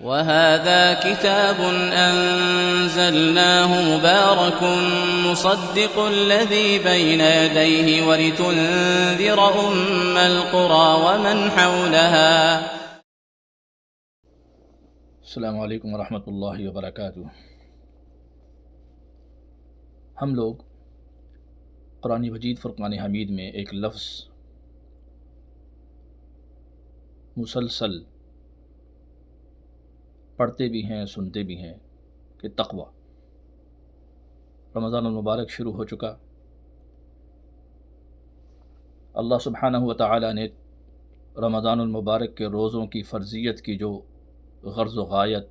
وهذا كتاب أنزلناه مبارك مصدق الذي بين يديه ولتنذر القرى ومن حولها. السلام علیکم ورحمۃ اللہ وبرکاتہ۔ ہم لوگ قرآن مجید فرقان حمید میں ایک لفظ مسلسل پڑھتے بھی ہیں، سنتے بھی ہیں کہ تقوی۔ رمضان المبارک شروع ہو چکا، اللہ سبحانہ و تعالی نے رمضان المبارک کے روزوں کی فرضیت کی جو غرض و غایت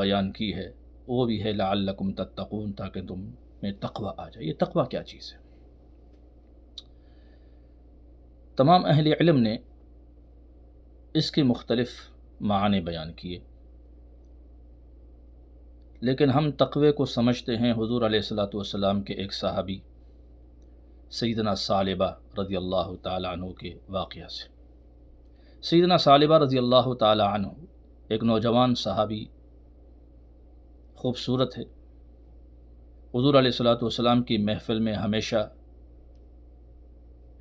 بیان کی ہے وہ بھی ہے لعلکم تتقون، تاکہ تم میں تقوی آ جائے۔ یہ تقوی کیا چیز ہے؟ تمام اہل علم نے اس کے مختلف معنی بیان کیے، لیکن ہم تقوی کو سمجھتے ہیں حضور علیہ الصلاۃ والسلام کے ایک صحابی سیدنا ثعلبہ رضی اللہ تعالی عنہ کے واقعہ سے۔ سیدنا ثعلبہ رضی اللہ تعالی عنہ ایک نوجوان صحابی، خوبصورت ہے، حضور علیہ الصلاۃ والسلام کی محفل میں ہمیشہ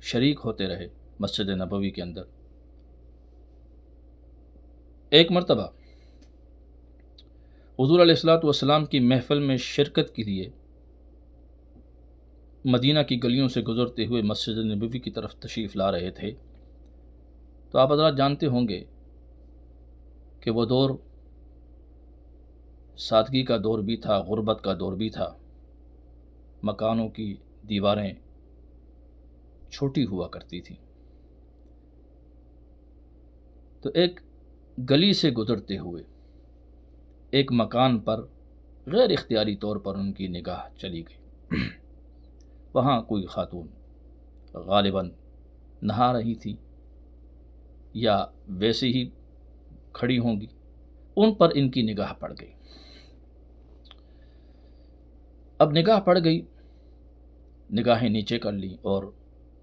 شریک ہوتے رہے مسجد نبوی کے اندر۔ ایک مرتبہ حضور علیہ الصلاۃ والسلام کی محفل میں شرکت کے لیے مدینہ کی گلیوں سے گزرتے ہوئے مسجد نبوی کی طرف تشریف لا رہے تھے، تو آپ حضرات جانتے ہوں گے کہ وہ دور سادگی کا دور بھی تھا، غربت کا دور بھی تھا، مکانوں کی دیواریں چھوٹی ہوا کرتی تھیں۔ تو ایک گلی سے گزرتے ہوئے ایک مکان پر غیر اختیاری طور پر ان کی نگاہ چلی گئی۔ وہاں کوئی خاتون غالباً نہا رہی تھی یا ویسے ہی کھڑی ہوں گی، ان پر ان کی نگاہ پڑ گئی۔ اب نگاہ پڑ گئی، نگاہیں نیچے کر لی اور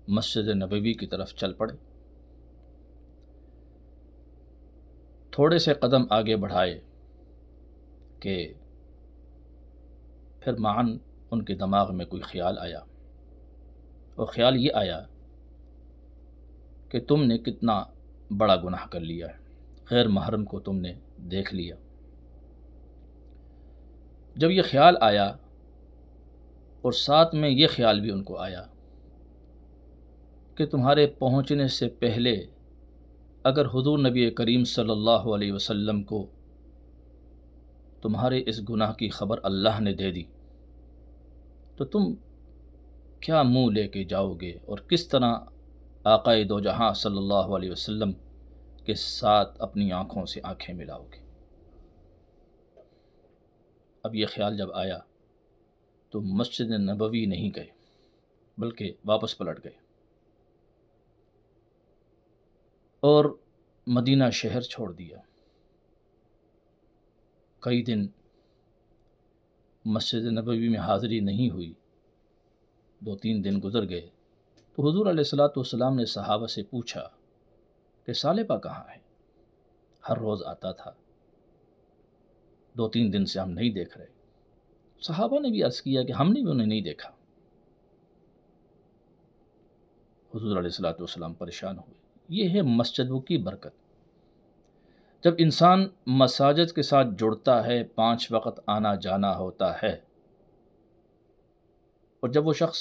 مسجد نبوی کی طرف چل پڑے۔ تھوڑے سے قدم آگے بڑھائے کہ پھر معاً ان کے دماغ میں کوئی خیال آیا، اور خیال یہ آیا کہ تم نے کتنا بڑا گناہ کر لیا ہے، غیر محرم کو تم نے دیکھ لیا۔ جب یہ خیال آیا اور ساتھ میں یہ خیال بھی ان کو آیا کہ تمہارے پہنچنے سے پہلے اگر حضور نبی کریم صلی اللہ علیہ وسلم کو تمہارے اس گناہ کی خبر اللہ نے دے دی تو تم کیا منہ لے کے جاؤ گے، اور کس طرح آقا دو جہاں صلی اللہ علیہ وسلم کے ساتھ اپنی آنکھوں سے آنکھیں ملاؤ گے۔ اب یہ خیال جب آیا تو مسجد نبوی نہیں گئے بلکہ واپس پلٹ گئے اور مدینہ شہر چھوڑ دیا۔ کئی دن مسجد نبوی میں حاضری نہیں ہوئی، 2-3 دن گزر گئے تو حضور علیہ الصلاۃ والسلام نے صحابہ سے پوچھا کہ ثعلبہ کہاں ہے؟ ہر روز آتا تھا، 2-3 دن سے ہم نہیں دیکھ رہے۔ صحابہ نے بھی عرض کیا کہ ہم نے بھی انہیں نہیں دیکھا۔ حضور علیہ الصلاۃ والسلام پریشان ہوئے۔ یہ ہے مسجدوں کی برکت۔ جب انسان مساجد کے ساتھ جڑتا ہے، 5 وقت آنا جانا ہوتا ہے، اور جب وہ شخص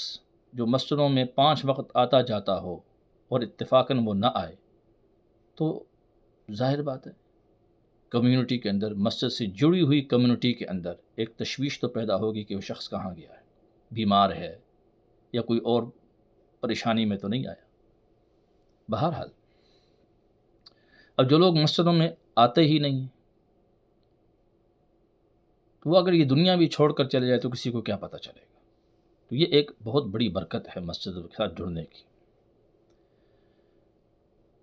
جو مسجدوں میں 5 وقت آتا جاتا ہو اور اتفاقاً وہ نہ آئے تو ظاہر بات ہے کمیونٹی کے اندر، مسجد سے جڑی ہوئی کمیونٹی کے اندر ایک تشویش تو پیدا ہوگی کہ وہ شخص کہاں گیا ہے، بیمار ہے یا کوئی اور پریشانی میں تو نہیں آیا۔ بہرحال اب جو لوگ مسجدوں میں آتے ہی نہیں تو وہ اگر یہ دنیا بھی چھوڑ کر چلے جائے تو کسی کو کیا پتہ چلے گا۔ تو یہ ایک بہت بڑی برکت ہے مسجد کے ساتھ جڑنے کی۔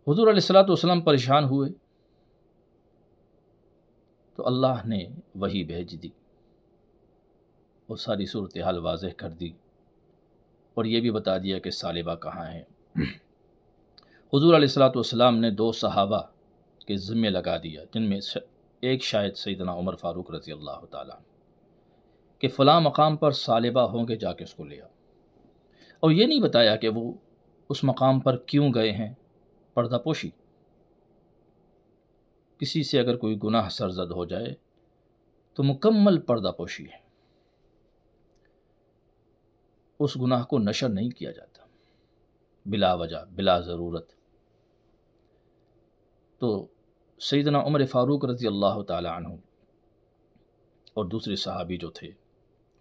حضور علیہ الصلاۃ والسلام پریشان ہوئے تو اللہ نے وحی بھیج دی، وہ ساری صورتحال واضح کر دی اور یہ بھی بتا دیا کہ ثعلبہ کہاں ہے۔ حضور علیہ الصلاۃ والسلام نے 2 صحابہ کے ذمے لگا دیا، جن میں ایک شاید سیدنا عمر فاروق رضی اللہ تعالیٰ کہ فلاں مقام پر ثعلبہ ہوں گے، جا کے اس کو لے آؤ، اور یہ نہیں بتایا کہ وہ اس مقام پر کیوں گئے ہیں۔ پردہ پوشی، کسی سے اگر کوئی گناہ سرزد ہو جائے تو مکمل پردہ پوشی ہے، اس گناہ کو نشر نہیں کیا جاتا بلا وجہ، بلا ضرورت۔ تو سیدنا عمر فاروق رضی اللہ تعالی عنہ اور دوسرے صحابی جو تھے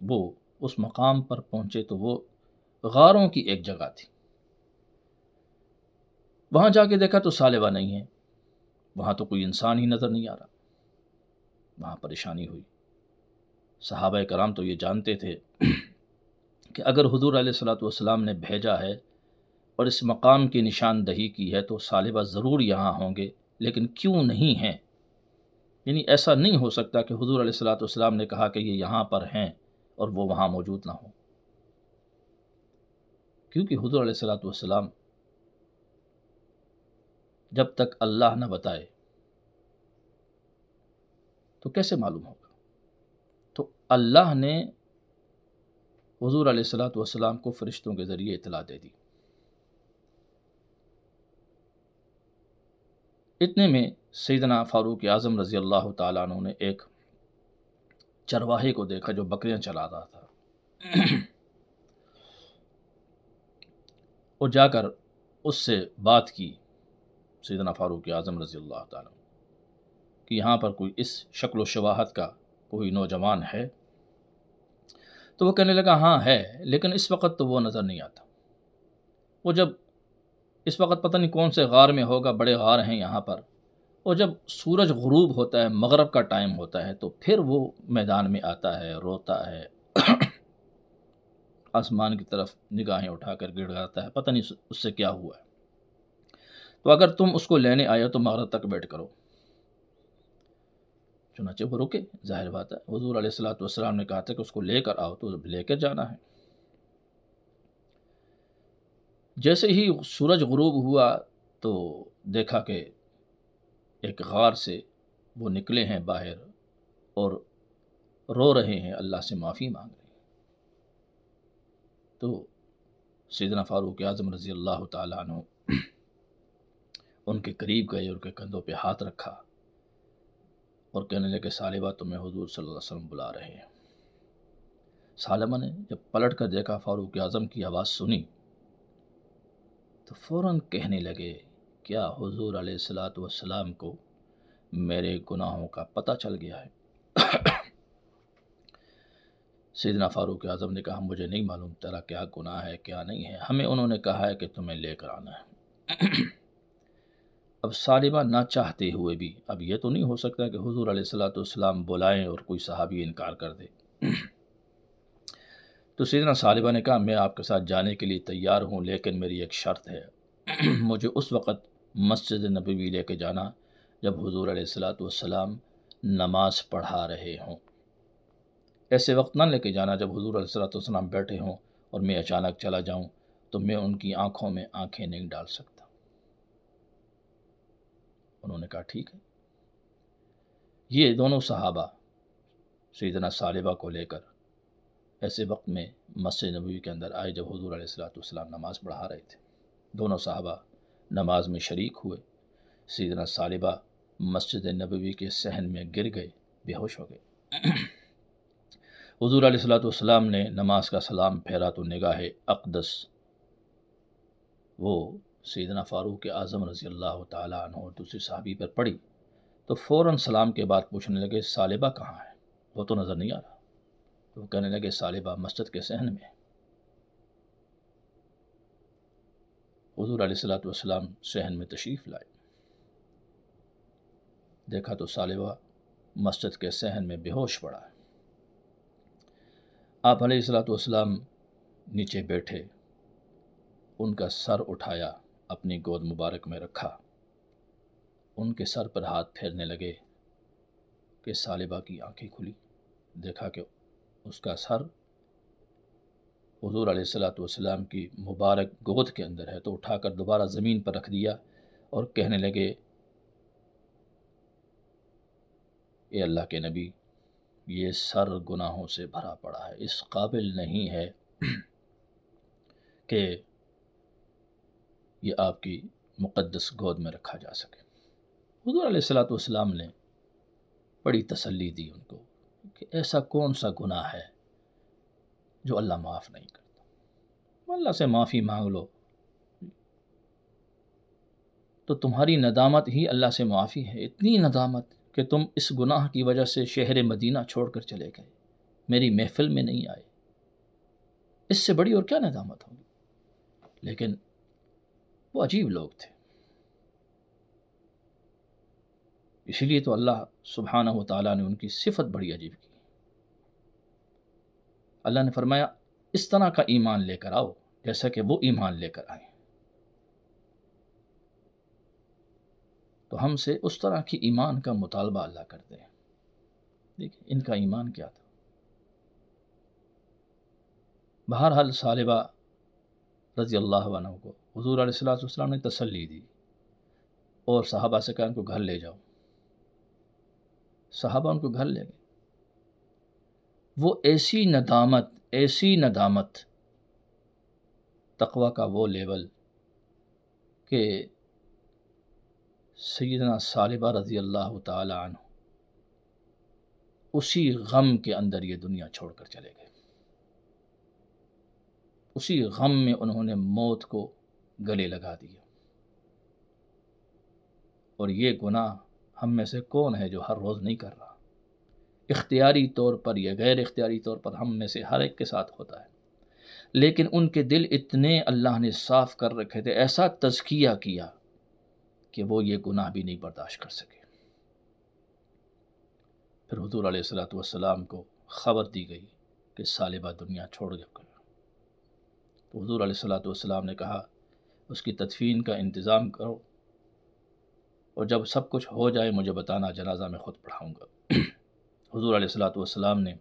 وہ اس مقام پر پہنچے تو وہ غاروں کی ایک جگہ تھی، وہاں جا کے دیکھا تو ثعلبہ نہیں ہے، وہاں تو کوئی انسان ہی نظر نہیں آ رہا۔ وہاں پریشانی ہوئی۔ صحابہ کرام تو یہ جانتے تھے کہ اگر حضور علیہ الصلوۃ والسلام نے بھیجا ہے اور اس مقام کی نشاندہی کی ہے تو ثعلبہ ضرور یہاں ہوں گے، لیکن کیوں نہیں ہیں؟ یعنی ایسا نہیں ہو سکتا کہ حضور علیہ الصلوۃ والسلام نے کہا کہ یہ یہاں پر ہیں اور وہ وہاں موجود نہ ہوں، کیونکہ حضور علیہ الصلوۃ والسلام جب تک اللہ نہ بتائے تو کیسے معلوم ہوگا؟ تو اللہ نے حضور علیہ الصلوۃ والسلام کو فرشتوں کے ذریعے اطلاع دے دی۔ اتنے میں سیدنا فاروق اعظم رضی اللہ تعالیٰ عنہ نے ایک چرواہے کو دیکھا جو بکریاں چلا رہا تھا، اور جا کر اس سے بات کی سیدنا فاروق اعظم رضی اللہ تعالیٰ کہ یہاں پر کوئی اس شکل و شباہت کا کوئی نوجوان ہے؟ تو وہ کہنے لگا ہاں ہے، لیکن اس وقت تو وہ نظر نہیں آتا، وہ جب اس وقت پتہ نہیں کون سے غار میں ہوگا، بڑے غار ہیں یہاں پر، اور جب سورج غروب ہوتا ہے، مغرب کا ٹائم ہوتا ہے، تو پھر وہ میدان میں آتا ہے، روتا ہے، آسمان کی طرف نگاہیں اٹھا کر گڑ گڑاتا ہے، پتہ نہیں اس سے کیا ہوا ہے۔ تو اگر تم اس کو لینے آئے ہو تو مغرب تک ویٹ کرو۔ چنانچہ وہ رکے، ظاہر بات ہے حضور علیہ الصلوۃ والسلام نے کہا تھا کہ اس کو لے کر آؤ، تو لے کر جانا ہے۔ جیسے ہی سورج غروب ہوا تو دیکھا کہ ایک غار سے وہ نکلے ہیں باہر اور رو رہے ہیں، اللہ سے معافی مانگ رہے ہیں۔ تو سیدنا فاروق اعظم رضی اللہ تعالیٰ عنہ ان کے قریب گئے، ان کے کندھوں پہ ہاتھ رکھا اور کہنے لگے ثعلبہ تمہیں حضور صلی اللہ علیہ وسلم بلا رہے ہیں۔ ثعلبہ نے جب پلٹ کر دیکھا، فاروق اعظم کی آواز سنی، تو فوراً کہنے لگے کیا حضور علیہ الصلوۃ والسلام کو میرے گناہوں کا پتہ چل گیا ہے؟ سیدنا فاروق اعظم نے کہا مجھے نہیں معلوم تیرا کیا گناہ ہے کیا نہیں ہے، ہمیں انہوں نے کہا ہے کہ تمہیں لے کر آنا ہے۔ اب ثعلبہ نہ چاہتے ہوئے بھی، اب یہ تو نہیں ہو سکتا کہ حضور علیہ الصلوۃ والسلام بلائیں اور کوئی صحابی انکار کر دے۔ تو سیدنا ثعلبہ نے کہا میں آپ کے ساتھ جانے کے لیے تیار ہوں، لیکن میری ایک شرط ہے، مجھے اس وقت مسجد نبوی لے کے جانا جب حضور علیہ الصلوۃ والسلام نماز پڑھا رہے ہوں۔ ایسے وقت نہ لے کے جانا جب حضور علیہ الصلوۃ والسلام بیٹھے ہوں اور میں اچانک چلا جاؤں تو میں ان کی آنکھوں میں آنکھیں نہیں ڈال سکتا۔ انہوں نے کہا ٹھیک ہے۔ یہ دونوں صحابہ سیدنا ثعلبہ کو لے کر ایسے وقت میں مسجد نبوی کے اندر آئے جب حضور علیہ الصلوۃ والسلام نماز پڑھا رہے تھے۔ دونوں صحابہ نماز میں شریک ہوئے۔ سیدنا ثعلبہ مسجد نبوی کے صحن میں گر گئے، بے ہوش ہو گئے۔ حضور علیہ الصلوۃ والسلام نے نماز کا سلام پھیرا تو نگاہ اقدس وہ سیدنا فاروق اعظم رضی اللہ تعالیٰ عنہ اور دوسری صحابی پر پڑی، تو فوراً سلام کے بعد پوچھنے لگے ثعلبہ کہاں ہے؟ وہ تو نظر نہیں آ رہا۔ تو وہ کہنے لگے ثعلبہ مسجد کے صحن میں۔ حضور علیہ الصلوۃ والسلام صحن میں تشریف لائے، دیکھا تو ثعلبہ مسجد کے صحن میں بے ہوش پڑا ہے۔ آپ علیہ الصلوۃ والسلام نیچے بیٹھے، ان کا سر اٹھایا، اپنی گود مبارک میں رکھا، ان کے سر پر ہاتھ پھیرنے لگے کہ ثعلبہ کی آنکھیں کھلی، دیکھا کہ اس کا سر حضور علیہ الصلوۃ والسلام کی مبارک گود کے اندر ہے، تو اٹھا کر دوبارہ زمین پر رکھ دیا اور کہنے لگے اے اللہ کے نبی، یہ سر گناہوں سے بھرا پڑا ہے، اس قابل نہیں ہے کہ یہ آپ کی مقدس گود میں رکھا جا سکے۔ حضور علیہ الصلوۃ والسلام نے بڑی تسلی دی ان کو کہ ایسا کون سا گناہ ہے جو اللہ معاف نہیں کرتا، اللہ سے معافی مانگ لو تو تمہاری ندامت ہی اللہ سے معافی ہے۔ اتنی ندامت کہ تم اس گناہ کی وجہ سے شہر مدینہ چھوڑ کر چلے گئے، میری محفل میں نہیں آئے، اس سے بڑی اور کیا ندامت ہوگی؟ لیکن وہ عجیب لوگ تھے، اسی لیے تو اللہ سبحانہ و تعالیٰ نے ان کی صفت بڑی عجیب کی۔ اللہ نے فرمایا اس طرح کا ایمان لے کر آؤ جیسا کہ وہ ایمان لے کر آئے، تو ہم سے اس طرح کی ایمان کا مطالبہ اللہ کرتے ہیں۔ دیکھیں ان کا ایمان کیا تھا۔ بہرحال ثعلبہ رضی اللہ عنہ کو حضور علیہ الصلوۃ والسلام نے تسلی دی اور صحابہ سے کہا ان کو گھر لے جاؤ۔ صحابہ ان کو گھر لے گئے۔ وہ ایسی ندامت، تقوی کا وہ لیول کہ سیدنا ثعلبہ رضی اللہ تعالی عنہ اسی غم کے اندر یہ دنیا چھوڑ کر چلے گئے، اسی غم میں انہوں نے موت کو گلے لگا دیا۔ اور یہ گناہ ہم میں سے کون ہے جو ہر روز نہیں کر رہا؟ اختیاری طور پر یا غیر اختیاری طور پر ہم میں سے ہر ایک کے ساتھ ہوتا ہے، لیکن ان کے دل اتنے اللہ نے صاف کر رکھے تھے، ایسا تزکیہ کیا کہ وہ یہ گناہ بھی نہیں برداشت کر سکے۔ پھر حضور علیہ الصلوۃ والسلام کو خبر دی گئی کہ ثعلبہ دنیا چھوڑ گیا۔ تو حضور علیہ الصلوۃ والسلام نے کہا اس کی تدفین کا انتظام کرو، اور جب سب کچھ ہو جائے مجھے بتانا، جنازہ میں خود پڑھاؤں گا۔ حضور علیہ الصلوۃ والسلام نے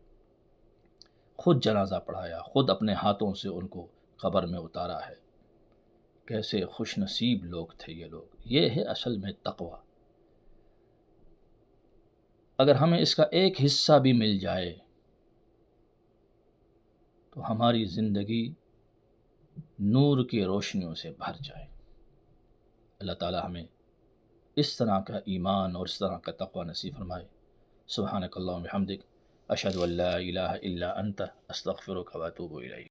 خود جنازہ پڑھایا، خود اپنے ہاتھوں سے ان کو قبر میں اتارا ہے۔ کیسے خوش نصیب لوگ تھے یہ لوگ! یہ ہے اصل میں تقوی۔ اگر ہمیں اس کا ایک حصہ بھی مل جائے تو ہماری زندگی نور کی روشنیوں سے بھر جائے۔ اللہ تعالی ہمیں اس طرح کا ایمان اور اس طرح کا تقوی نصیب فرمائے۔ سبحانک اللہم و بحمدک، اشہد ان لا الہ الا انت، استغفرک و اتوب الیک۔